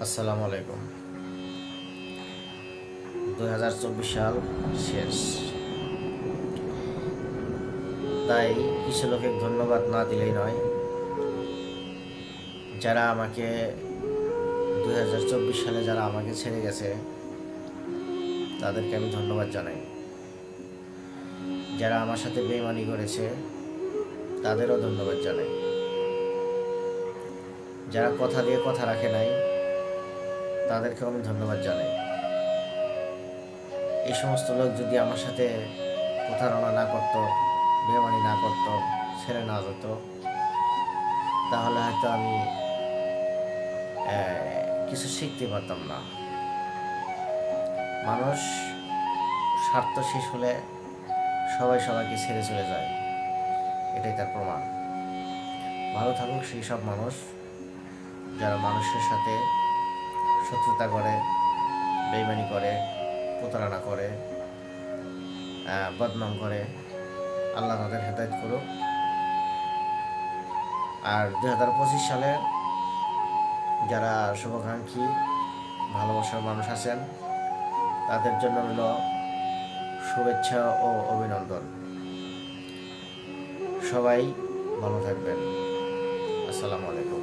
আসসালামু আলাইকুম। 2024 সাল শেষ, তাই কিছু লোকে ধন্যবাদ না দিলেই নয়। যারা আমাকে 2024 সালে যারা আমাকে ছেড়ে গেছে তাদেরকে আমি ধন্যবাদ জানাই। যারা আমার সাথে বেইমানি করেছে তাদেরও ধন্যবাদ জানাই। যারা কথা দিয়ে কথা রাখে নাই তাদেরকেও আমি ধন্যবাদ জানাই। এই সমস্ত লোক যদি আমার সাথে প্রতারণা না করতো, বেইমানি না করতো, ছেড়ে না যেত, তাহলে হয়তো আমি কিছু শিখতে পারতাম না। মানুষ স্বার্থ শেষ হলে সবাই সবাইকে ছেড়ে চলে যায়, এটাই তার প্রমাণ। ভালো থাকুক সেই সব মানুষ যারা মানুষের সাথে শত্রুতা করে, বেইমানি করে, প্রতারণা করে, বদনাম করে। আল্লাহ তাদের হেদায়েত করুক। আর 2025 সালের যারা শুভাকাঙ্ক্ষী ভালোবাসার মানুষ আছেন তাদের জন্য হলো শুভেচ্ছা ও অভিনন্দন। সবাই ভালো থাকবেন। আসসালামু আলাইকুম।